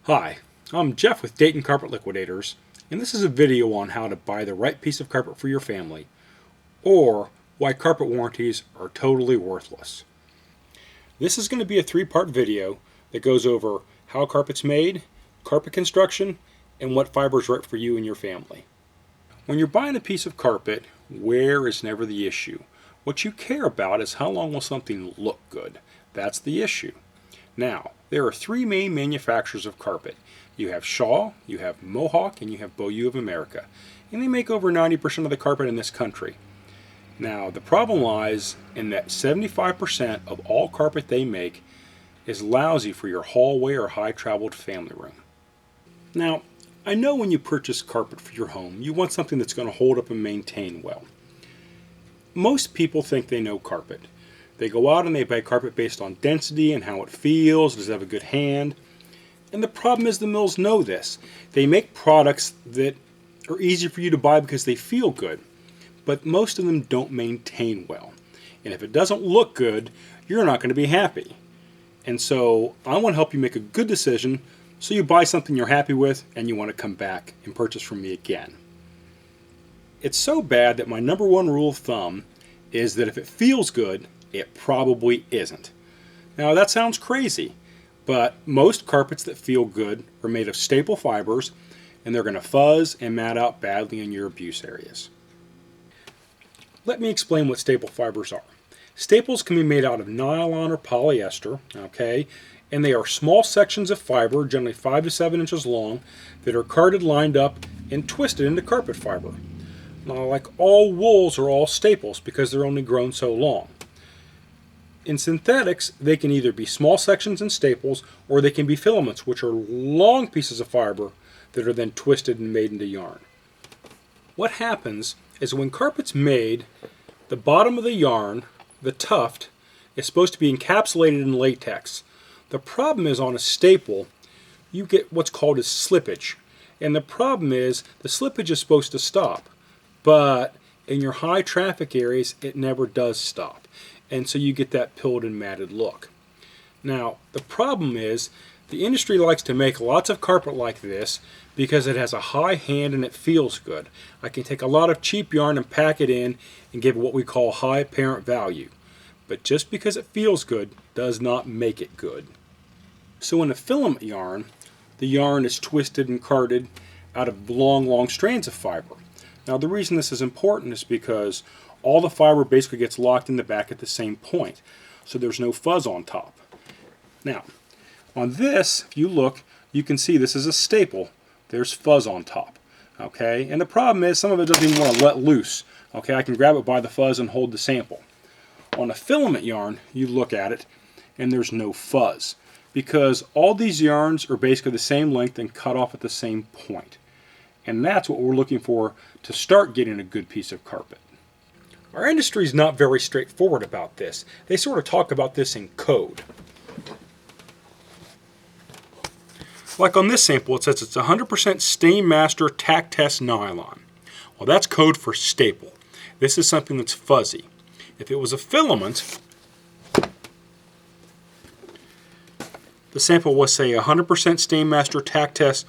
Hi, I'm Jeff with Dayton Carpet Liquidators, and this is a video on how to buy the right piece of carpet for your family, or why carpet warranties are totally worthless. This is going to be a three-part video that goes over how carpet's made, carpet construction, and what fiber is right for you and your family. When you're buying a piece of carpet, wear is never the issue. What you care about is how long will something look good. That's the issue. Now, there are three main manufacturers of carpet. You have Shaw, you have Mohawk, and you have Beaulieu of America. And they make over 90% of the carpet in this country. Now, the problem lies in that 75% of all carpet they make is lousy for your hallway or high-traveled family room. Now, I know when you purchase carpet for your home, you want something that's going to hold up and maintain well. Most people think they know carpet. They go out and they buy carpet based on density and how it feels, does it have a good hand. And the problem is the mills know this. They make products that are easy for you to buy because they feel good, but most of them don't maintain well. And if it doesn't look good, you're not going to be happy. And so I want to help you make a good decision so you buy something you're happy with and you want to come back and purchase from me again. It's so bad that my number one rule of thumb is that if it feels good, it probably isn't. Now that sounds crazy, but most carpets that feel good are made of staple fibers, and they're going to fuzz and mat out badly in your abuse areas. Let me explain what staple fibers are. Staples can be made out of nylon or polyester, okay, and they are small sections of fiber, generally 5 to 7 inches long, that are carded, lined up, and twisted into carpet fiber. Now, like all wools are all staples because they're only grown so long. In synthetics, they can either be small sections and staples, or they can be filaments, which are long pieces of fiber that are then twisted and made into yarn. What happens is when carpet's made, the bottom of the yarn, the tuft, is supposed to be encapsulated in latex. The problem is on a staple, you get what's called as slippage. And the problem is the slippage is supposed to stop, but in your high traffic areas, it never does stop. And so you get that pilled and matted look. Now, the problem is the industry likes to make lots of carpet like this because it has a high hand and it feels good. I can take a lot of cheap yarn and pack it in and give it what we call high apparent value. But just because it feels good does not make it good. So in a filament yarn, the yarn is twisted and carded out of long strands of fiber. Now the reason this is important is because all the fiber basically gets locked in the back at the same point, so there's no fuzz on top. Now, on this, if you look, you can see this is a staple. There's fuzz on top, okay? And the problem is some of it doesn't even want to let loose, okay? I can grab it by the fuzz and hold the sample. On a filament yarn, you look at it, and there's no fuzz, because all these yarns are basically the same length and cut off at the same point. And that's what we're looking for to start getting a good piece of carpet. Our industry is not very straightforward about this. They sort of talk about this in code. Like on this sample, it says it's 100% Stainmaster Tack Test Nylon. Well, that's code for staple. This is something that's fuzzy. If it was a filament, the sample was, say, 100% Stainmaster Tack Test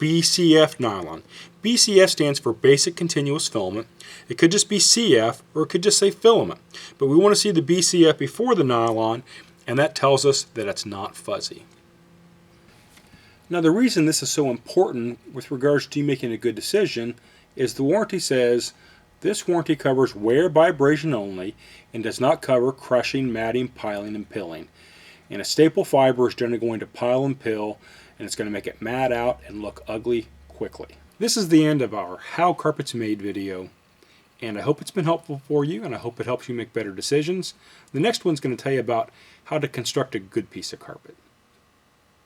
BCF nylon. BCF stands for Basic Continuous Filament. It could just be CF, or it could just say filament. But we want to see the BCF before the nylon, and that tells us that it's not fuzzy. Now the reason this is so important with regards to you making a good decision is the warranty says this warranty covers wear by abrasion only and does not cover crushing, matting, piling, and pilling. And a staple fiber is generally going to pile and pill, and it's going to make it mat out and look ugly quickly. This is the end of our How Carpet's Made video, and I hope it's been helpful for you, and I hope it helps you make better decisions. The next one's going to tell you about how to construct a good piece of carpet.